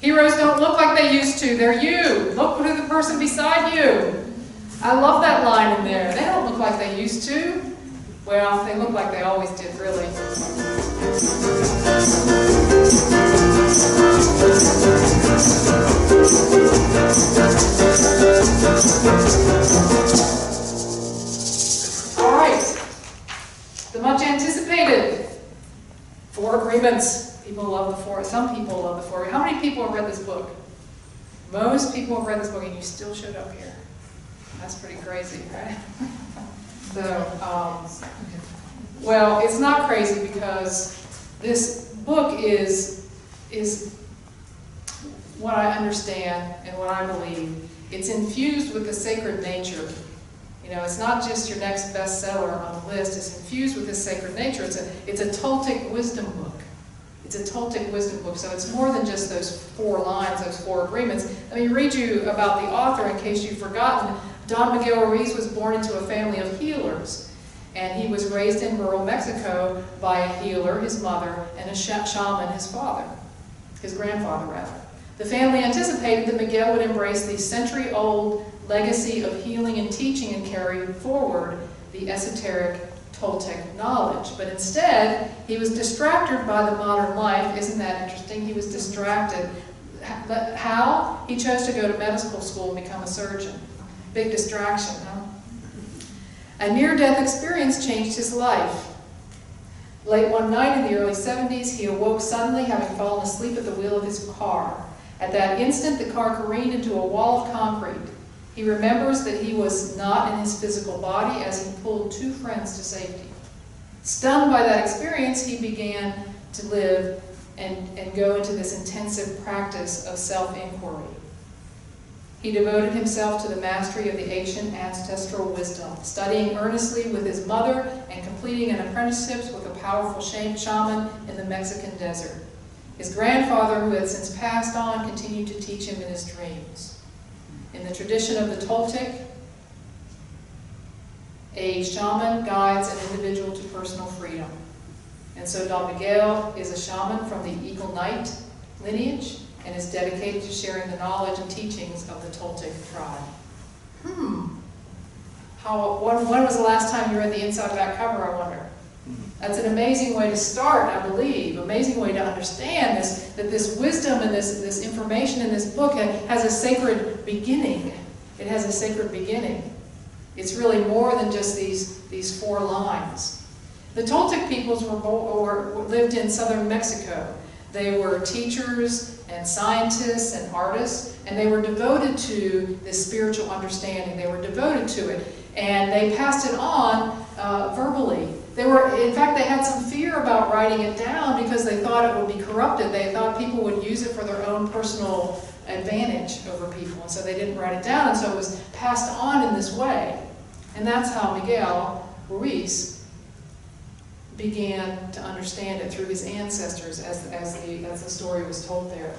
Heroes don't look like they used to. They're you. Look to the person beside you. I love that line in there. They don't look like they used to. Well, they look like they always did, really. All right. The much anticipated 4 agreements. People love the 4. Some people love the 4. How many people have read this book? Most people have read this book, and you still showed up here. That's pretty crazy, right? So, well, it's not crazy because this book is what I understand and what I believe. It's infused with the sacred nature. You know, it's not just your next bestseller on the list. It's infused with this sacred nature. It's a Toltec wisdom book. It's a Toltec wisdom book, so it's more than just those 4 lines, those 4 agreements. Let me read you about the author in case you've forgotten. Don Miguel Ruiz was born into a family of healers, and he was raised in rural Mexico by a healer, his mother, and a shaman, his father, his grandfather rather. The family anticipated that Miguel would embrace the century-old legacy of healing and teaching and carry forward the esoteric Toltec knowledge, but instead he was distracted by the modern life. Isn't that interesting? He was distracted. How? He chose to go to medical school and become a surgeon. Big distraction, huh? A near-death experience changed his life. Late one night in the early 70s, he awoke suddenly, having fallen asleep at the wheel of his car. At that instant, the car careened into a wall of concrete. He remembers that he was not in his physical body as he pulled 2 friends to safety. Stunned by that experience, he began to live and go into this intensive practice of self-inquiry. He devoted himself to the mastery of the ancient ancestral wisdom, studying earnestly with his mother and completing an apprenticeship with a powerful shaman in the Mexican desert. His grandfather, who had since passed on, continued to teach him in his dreams. In the tradition of the Toltec, a shaman guides an individual to personal freedom. And so Don Miguel is a shaman from the Eagle Knight lineage and is dedicated to sharing the knowledge and teachings of the Toltec tribe. When was the last time you read the inside of that cover, I wonder? That's an amazing way to start, I believe, amazing way to understand this, that this wisdom and this information in this book has a sacred beginning. It has a sacred beginning. It's really more than just these 4 lines. The Toltec peoples lived in southern Mexico. They were teachers and scientists and artists, and they were devoted to this spiritual understanding. They were devoted to it, and they passed it on verbally. In fact, they had some fear about writing it down because they thought it would be corrupted. They thought people would use it for their own personal advantage over people, and so they didn't write it down, and so it was passed on in this way. And that's how Miguel Ruiz began to understand it through his ancestors, as the story was told there.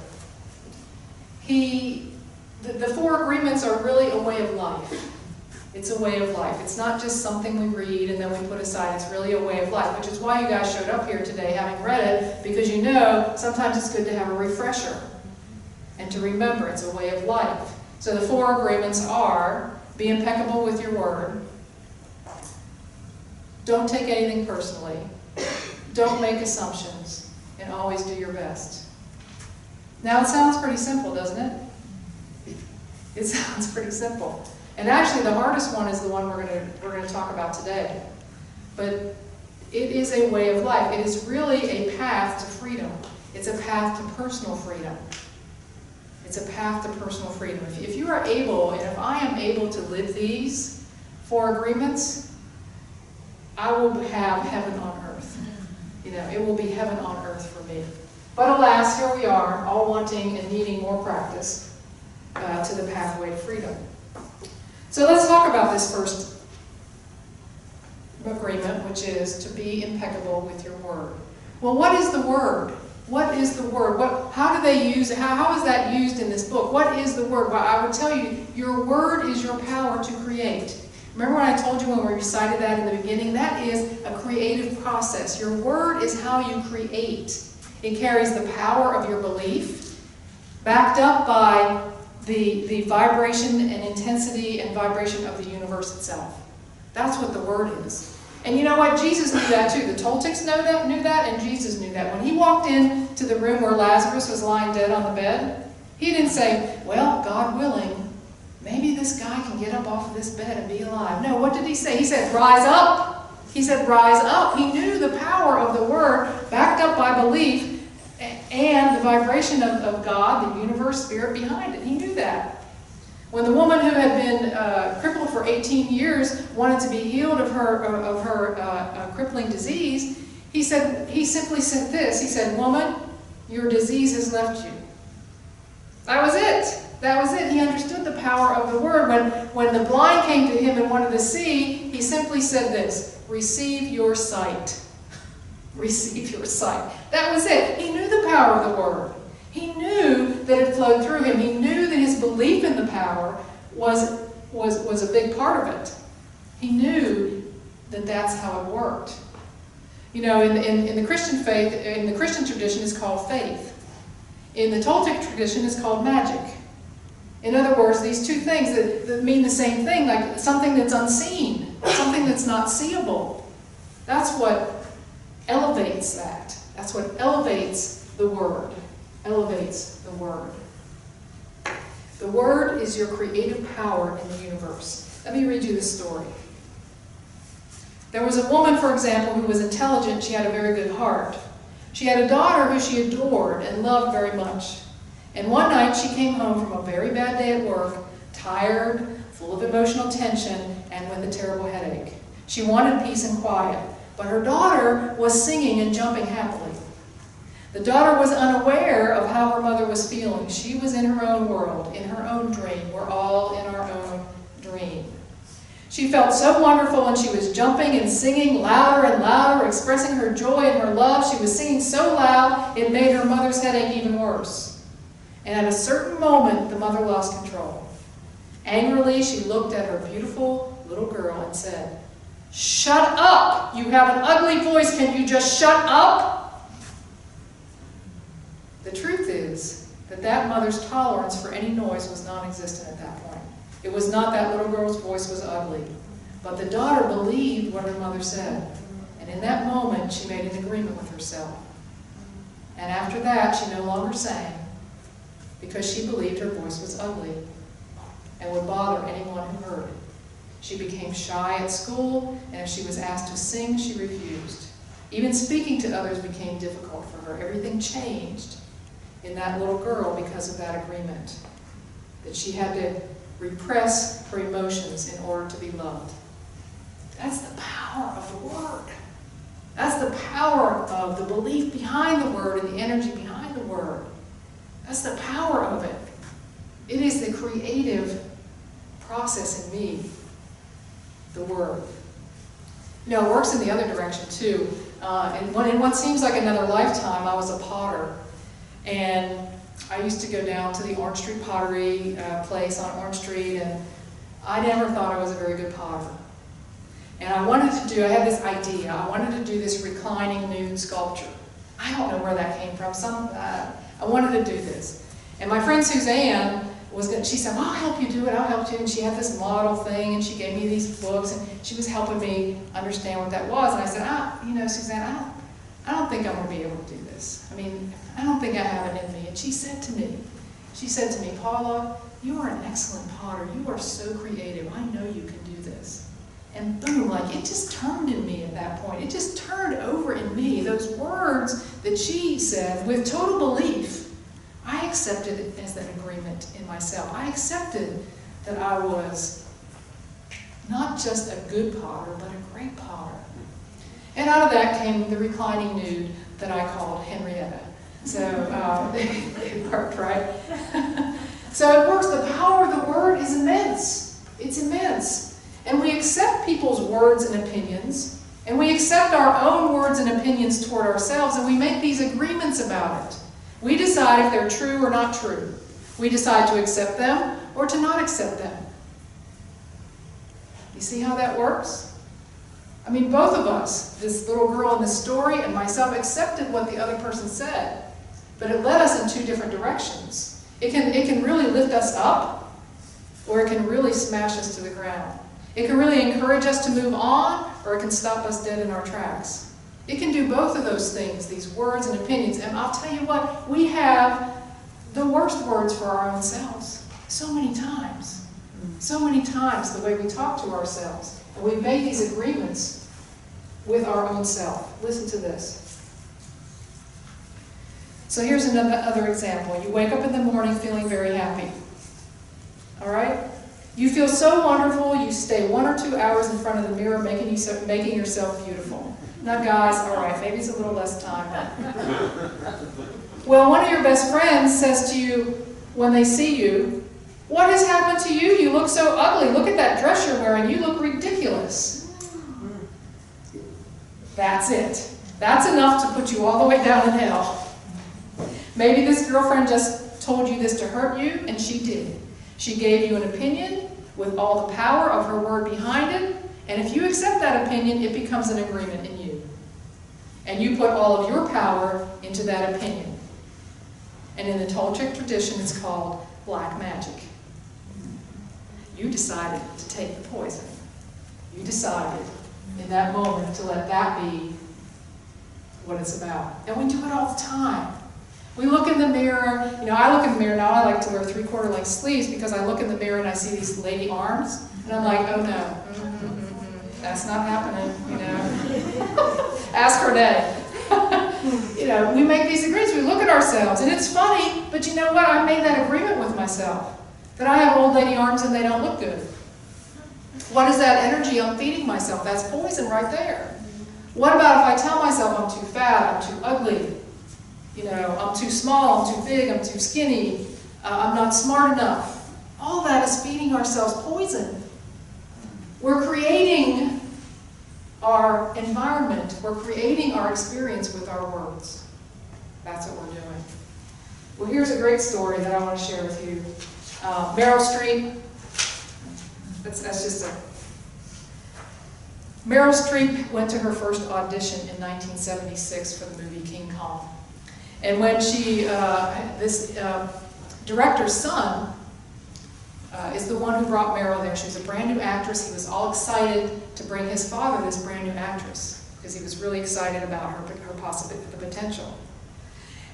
The 4 agreements are really a way of life. It's a way of life. It's not just something we read and then we put aside. It's really a way of life, which is why you guys showed up here today having read it, because you know sometimes it's good to have a refresher and to remember it's a way of life. So the 4 agreements are: be impeccable with your word, don't take anything personally, don't make assumptions, and always do your best. Now it sounds pretty simple, doesn't it? It sounds pretty simple. And actually the hardest one is the one we're going to talk about today. But it is a way of life. It is really a path to freedom. It's a path to personal freedom. It's a path to personal freedom. If you are able, and if I am able to live these 4 agreements, I will have heaven on earth. You know, it will be heaven on earth for me. But alas, here we are, all wanting and needing more practice to the pathway to freedom. So let's talk about this first agreement, which is to be impeccable with your word. Well, what is the word? What is the word? How do they use it? How is that used in this book? What is the word? Well, I would tell you, your word is your power to create. Remember when I told you when we recited that in the beginning? That is a creative process. Your word is how you create. It carries the power of your belief, backed up by the vibration and intensity and vibration of the universe itself. That's what the Word is. And you know what? Jesus knew that too. The Toltecs knew that, and Jesus knew that. When he walked into the room where Lazarus was lying dead on the bed, he didn't say, well, God willing, maybe this guy can get up off of this bed and be alive. No, what did he say? He said, rise up. He said, rise up. He knew the power of the Word, backed up by belief, and the vibration of God, the universe, spirit behind it. He knew that. When the woman who had been crippled for 18 years wanted to be healed of her crippling disease, he simply said this. He said, woman, your disease has left you. That was it. That was it. He understood the power of the Word. When the blind came to him and wanted to see, he simply said this, receive your sight. Receive your sight. That was it. He knew the power of the Word. He knew that it flowed through him. He knew that his belief in the power was a big part of it. He knew that that's how it worked. You know, in the Christian faith, in the Christian tradition, it's called faith. In the Toltec tradition, it's called magic. In other words, these two things that mean the same thing, like something that's unseen, something that's not seeable. That's what elevates that. That's what elevates the Word. Elevates the Word. The Word is your creative power in the universe. Let me read you this story. There was a woman, for example, who was intelligent. She had a very good heart. She had a daughter who she adored and loved very much. And one night she came home from a very bad day at work, tired, full of emotional tension, and with a terrible headache. She wanted peace and quiet, but her daughter was singing and jumping happily. The daughter was unaware of how her mother was feeling. She was in her own world, in her own dream. We're all in our own dream. She felt so wonderful, and she was jumping and singing louder and louder, expressing her joy and her love. She was singing so loud, it made her mother's headache even worse. And at a certain moment, the mother lost control. Angrily, she looked at her beautiful little girl and said, "Shut up! You have an ugly voice. Can you just shut up?" The truth is that mother's tolerance for any noise was non-existent at that point. It was not that little girl's voice was ugly, but the daughter believed what her mother said. And in that moment, she made an agreement with herself. And after that, she no longer sang, because she believed her voice was ugly and would bother anyone who heard it. She became shy at school, and if she was asked to sing, she refused. Even speaking to others became difficult for her. Everything changed in that little girl because of that agreement, that she had to repress her emotions in order to be loved. That's the power of the Word. That's the power of the belief behind the Word and the energy behind the Word. That's the power of it. It is the creative process in me, the Word. You know, it works in the other direction too. In what seems like another lifetime, I was a potter. And I used to go down to the Orange Street Pottery place on Orange Street, and I never thought I was a very good potter. And I had this idea. I wanted to do this reclining nude sculpture. I don't know where that came from. I wanted to do this. And my friend Suzanne she said, well, I'll help you do it, I'll help you. And she had this model thing, and she gave me these books, and she was helping me understand what that was. And I said, Suzanne, I don't think I'm going to be able to do this. I mean, I don't think I have it in me. And she said to me, Paula, you are an excellent potter. You are so creative. I know you can do this. And boom, it just turned in me at that point. It just turned over in me. Those words that she said with total belief, I accepted it as an agreement in myself. I accepted that I was not just a good potter, but a great potter. And out of that came the reclining nude that I called Henrietta. So it worked, right? So it works. The power of the Word is immense. It's immense. And we accept people's words and opinions, and we accept our own words and opinions toward ourselves, and we make these agreements about it. We decide if they're true or not true. We decide to accept them or to not accept them. You see how that works? I mean, both of us, this little girl in this story and myself, accepted what the other person said, but it led us in two different directions. It can really lift us up, or it can really smash us to the ground. It can really encourage us to move on, or it can stop us dead in our tracks. It can do both of those things, these words and opinions. And I'll tell you what, we have the worst words for our own selves. So many times. So many times the way we talk to ourselves. And we make these agreements with our own self. Listen to this. So here's another example. You wake up in the morning feeling very happy. All right? You feel so wonderful, you stay 1 or 2 hours in front of the mirror making yourself beautiful. Now guys, all right, maybe it's a little less time. Well, one of your best friends says to you when they see you, "What has happened to you? You look so ugly. Look at that dress you're wearing. You look ridiculous." That's it. That's enough to put you all the way down in hell. Maybe this girlfriend just told you this to hurt you, and she did. She gave you an opinion with all the power of her word behind it, and if you accept that opinion, it becomes an agreement in you. And you put all of your power into that opinion. And in the Toltec tradition, it's called black magic. You decided to take the poison. You decided in that moment to let that be what it's about. And we do it all the time. We look in the mirror, I look in the mirror now, I like to wear 3/4 length sleeves because I look in the mirror and I see these lady arms, and I'm like, oh no, that's not happening, Ask Renee. We make these agreements, we look at ourselves, and it's funny, but you know what, I made that agreement with myself, that I have old lady arms and they don't look good. What is that energy I'm feeding myself? That's poison right there. What about if I tell myself I'm too fat, I'm too ugly, I'm too small, I'm too big, I'm too skinny, I'm not smart enough. All that is feeding ourselves poison. We're creating our environment, we're creating our experience with our words. That's what we're doing. Well, here's a great story that I want to share with you. Meryl Streep, Meryl Streep went to her first audition in 1976 for the movie King Kong. And when this director's son is the one who brought Meryl there. She was a brand new actress. He was all excited to bring his father this brand new actress because he was really excited about her the potential.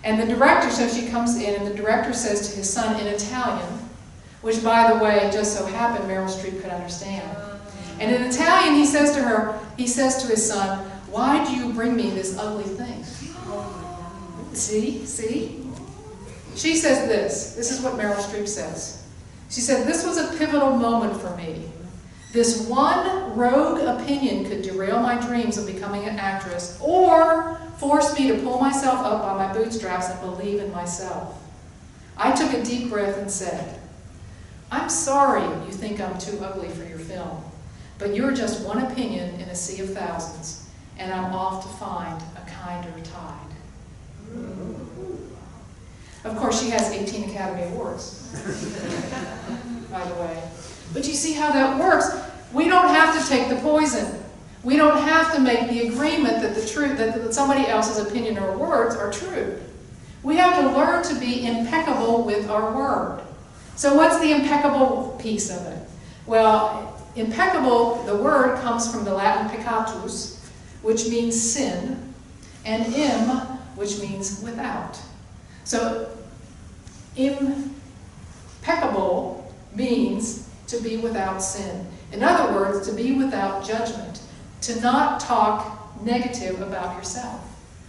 And the director, so she comes in, and the director says to his son in Italian, which, by the way, just so happened Meryl Streep could understand. And in Italian, he says to his son, "Why do you bring me this ugly thing?" See? She says this. This is what Meryl Streep says. She said, "This was a pivotal moment for me. This one rogue opinion could derail my dreams of becoming an actress or force me to pull myself up by my bootstraps and believe in myself. I took a deep breath and said, 'I'm sorry you think I'm too ugly for your film, but you're just one opinion in a sea of thousands, and I'm off to find a kinder tide.'" Of course, she has 18 Academy Awards, by the way. But you see how that works? We don't have to take the poison. We don't have to make the agreement that that somebody else's opinion or words are true. We have to learn to be impeccable with our word. So what's the impeccable piece of it? Well, impeccable, the word comes from the Latin peccatus, which means sin, and which means without. So impeccable means to be without sin. In other words, to be without judgment, to not talk negative about yourself.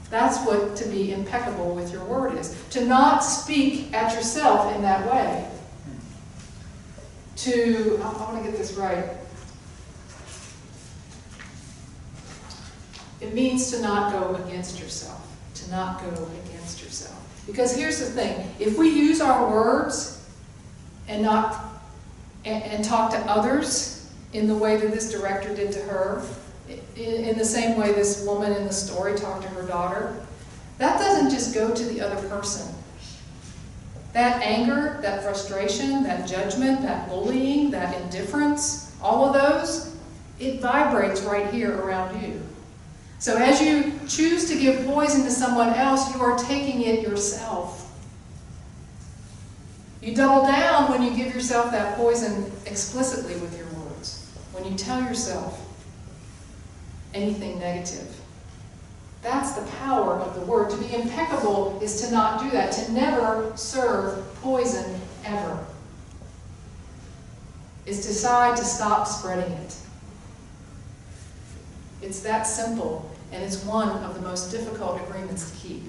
That's what to be impeccable with your word is. To not speak at yourself in that way. I want to get this right. It means to not go against yourself. To not go against yourself. Because here's the thing, if we use our words and talk to others in the way that this director did to her, in the same way this woman in the story talked to her daughter, that doesn't just go to the other person. That anger, that frustration, that judgment, that bullying, that indifference, all of those, it vibrates right here around you. So as you choose to give poison to someone else, you are taking it yourself. You double down when you give yourself that poison explicitly with your words. When you tell yourself anything negative. That's the power of the word. To be impeccable is to not do that, to never serve poison ever. Is decide to stop spreading it. It's that simple, and it's one of the most difficult agreements to keep.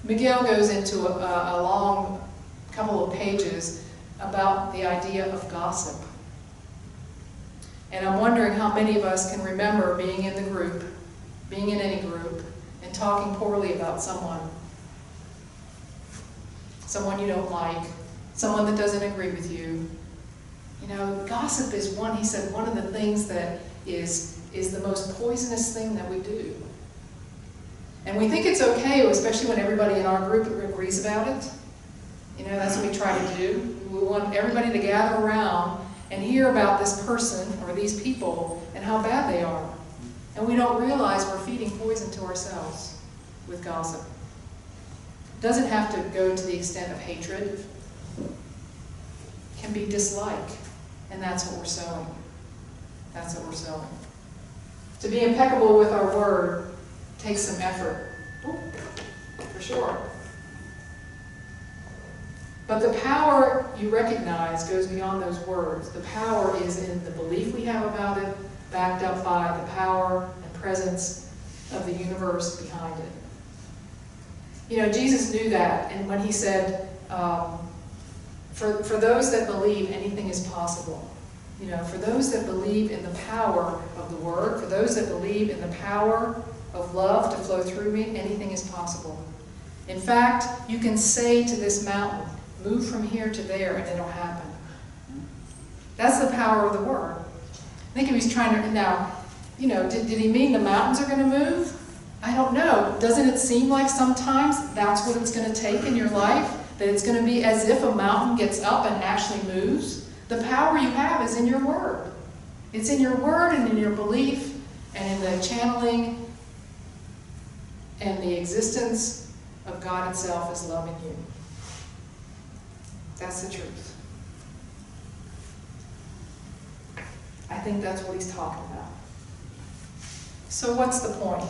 Miguel goes into a long couple of pages about the idea of gossip. And I'm wondering how many of us can remember being in the group, being in any group, and talking poorly about someone. Someone you don't like, someone that doesn't agree with you. You know, gossip is one, he said, one of the things that is the most poisonous thing that we do. And we think it's okay, especially when everybody in our group agrees about it. You know, that's what we try to do. We want everybody to gather around and hear about this person or these people and how bad they are. And we don't realize we're feeding poison to ourselves with gossip. It doesn't have to go to the extent of hatred. It can be dislike, and that's what we're sowing. That's what we're sowing. To be impeccable with our word takes some effort, for sure. But the power you recognize goes beyond those words. The power is in the belief we have about it, backed up by the power and presence of the universe behind it. You know, Jesus knew that, and when he said, for those that believe, anything is possible. You know, for those that believe in the power of the word, for those that believe in the power of love to flow through me, anything is possible. In fact, you can say to this mountain, move from here to there, and it'll happen. That's the power of the word. I think he was trying to, now, you know, did he mean the mountains are going to move? I don't know. Doesn't it seem like sometimes that's what it's going to take in your life? That it's going to be as if a mountain gets up and actually moves? The power you have is in your word. It's in your word and in your belief and in the channeling and the existence of God itself as loving you. That's the truth. I think that's what he's talking about. So what's the point?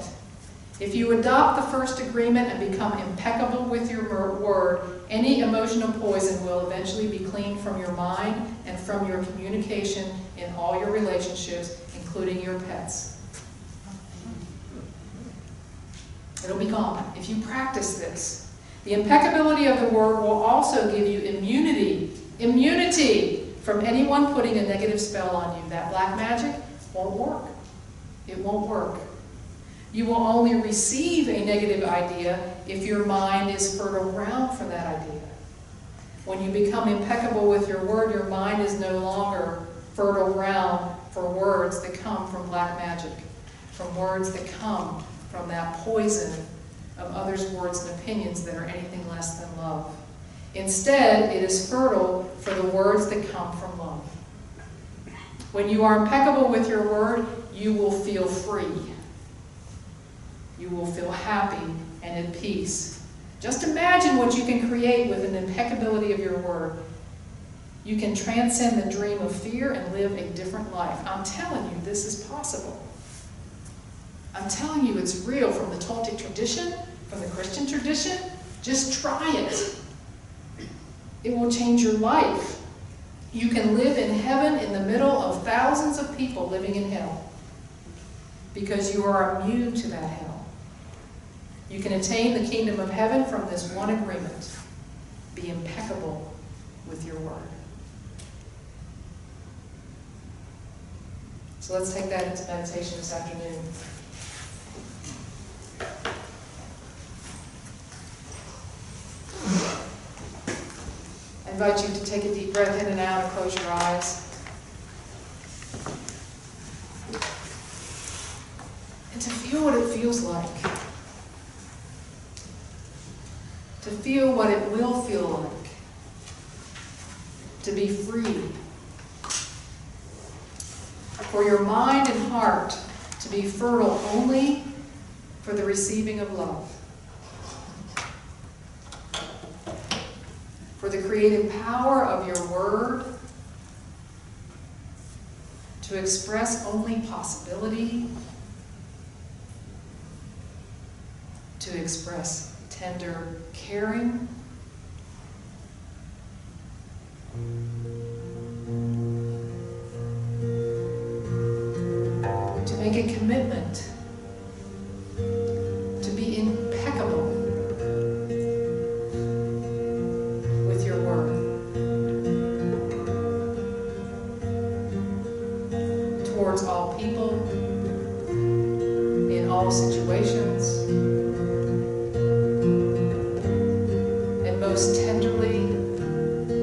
If you adopt the first agreement and become impeccable with your word, any emotional poison will eventually be cleaned from your mind and from your communication in all your relationships, including your pets. It'll be gone if you practice this. The impeccability of the word will also give you immunity from anyone putting a negative spell on you. That black magic won't work. It won't work. You will only receive a negative idea if your mind is fertile ground for that idea. When you become impeccable with your word, your mind is no longer fertile ground for words that come from black magic, from words that come from that poison of others' words and opinions that are anything less than love. Instead, it is fertile for the words that come from love. When you are impeccable with your word, you will feel free. You will feel happy and at peace. Just imagine what you can create with an impeccability of your word. You can transcend the dream of fear and live a different life. I'm telling you, this is possible. I'm telling you, it's real from the Toltec tradition, from the Christian tradition. Just try it. It will change your life. You can live in heaven in the middle of thousands of people living in hell because you are immune to that hell. You can attain the kingdom of heaven from this one agreement. Be impeccable with your word. So let's take that into meditation this afternoon. I invite you to take a deep breath in and out and close your eyes. And to feel what it feels like. To feel what it will feel like. To be free. For your mind and heart to be fertile only for the receiving of love. for the creative power of your word to express only possibility, to express tender caring, to make a commitment to be impeccable with your word towards all people, in all situations, and most tenderly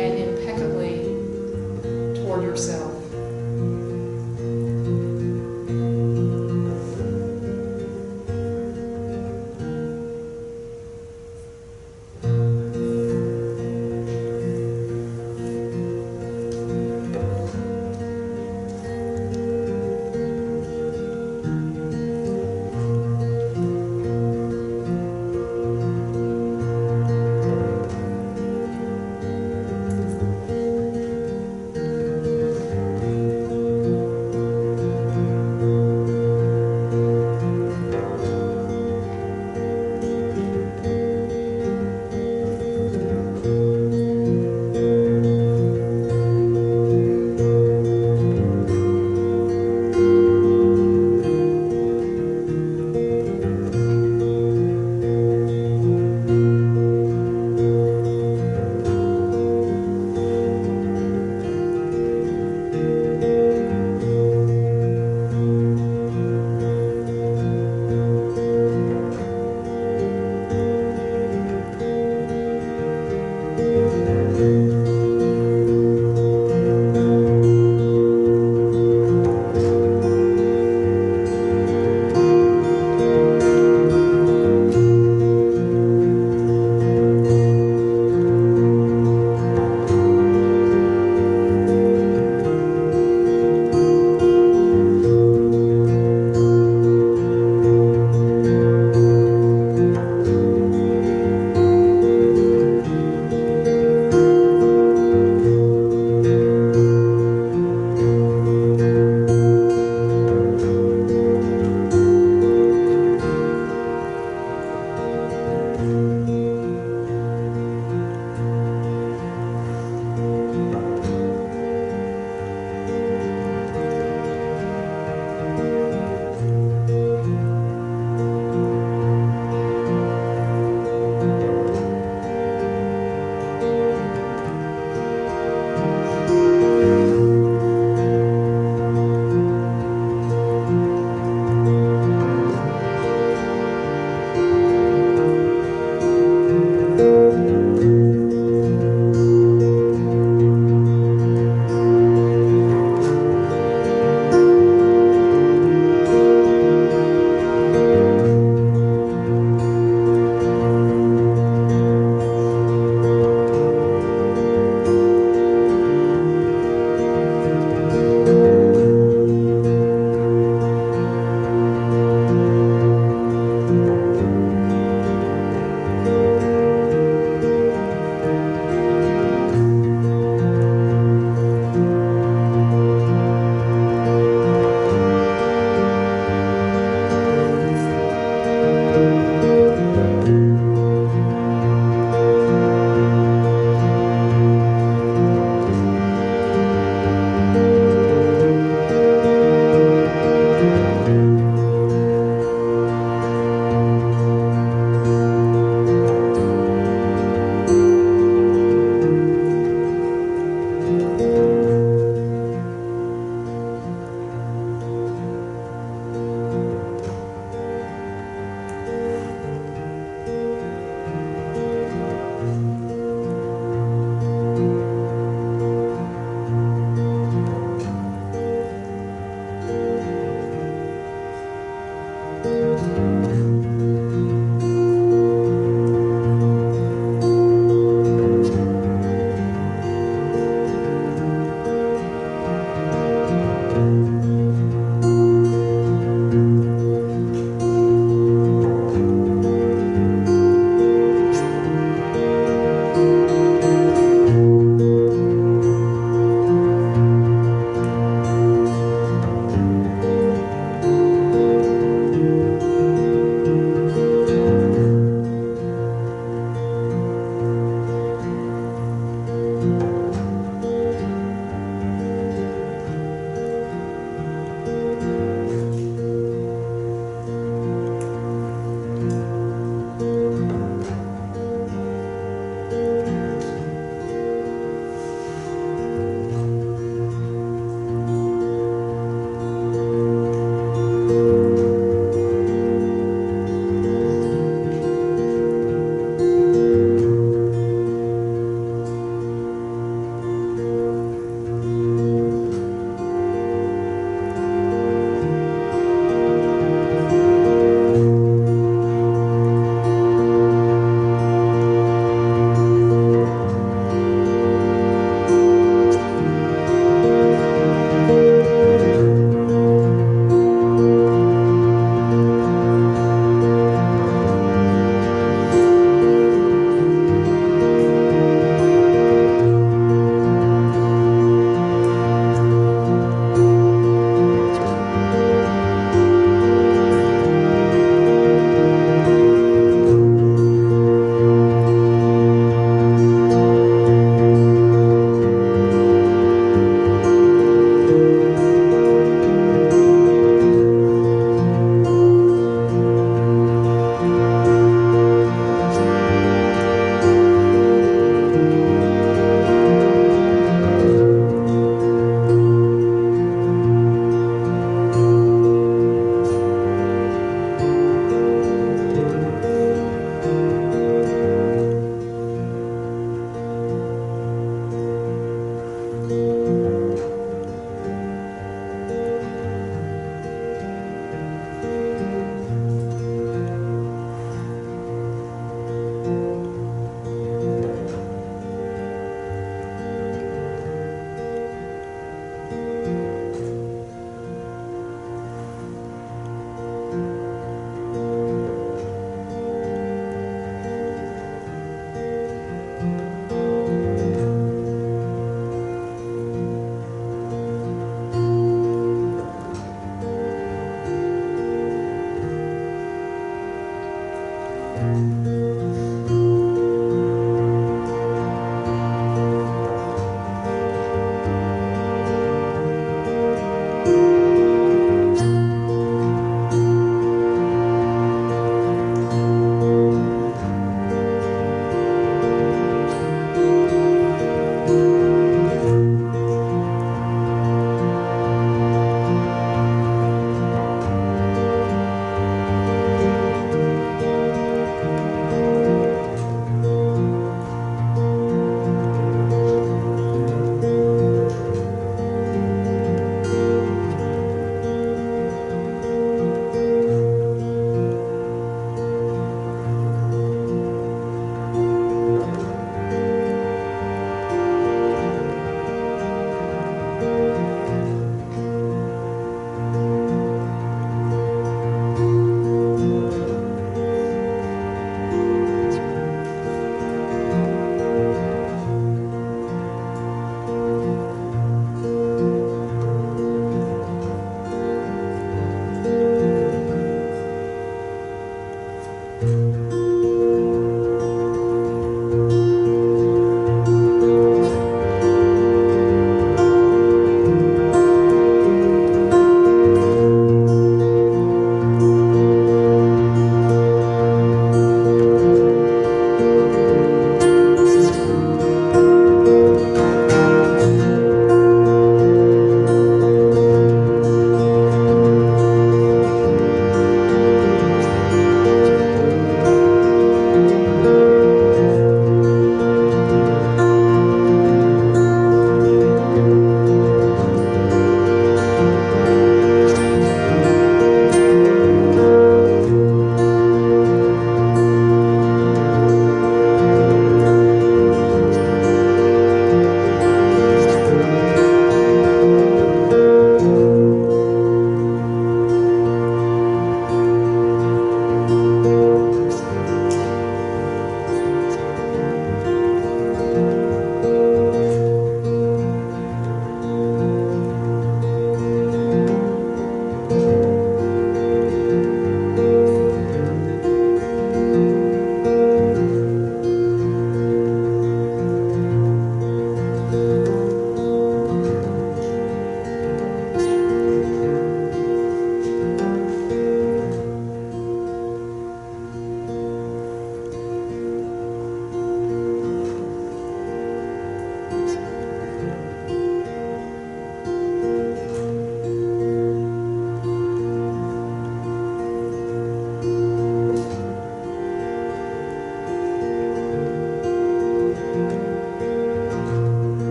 and impeccably toward yourself.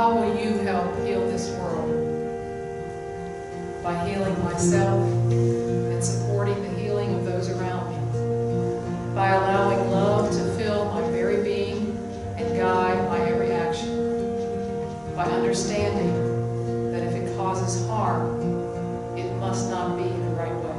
how will you help heal this world? By healing myself and supporting the healing of those around me. By allowing love to fill my very being and guide my every action. By understanding that if it causes harm, it must not be the right way.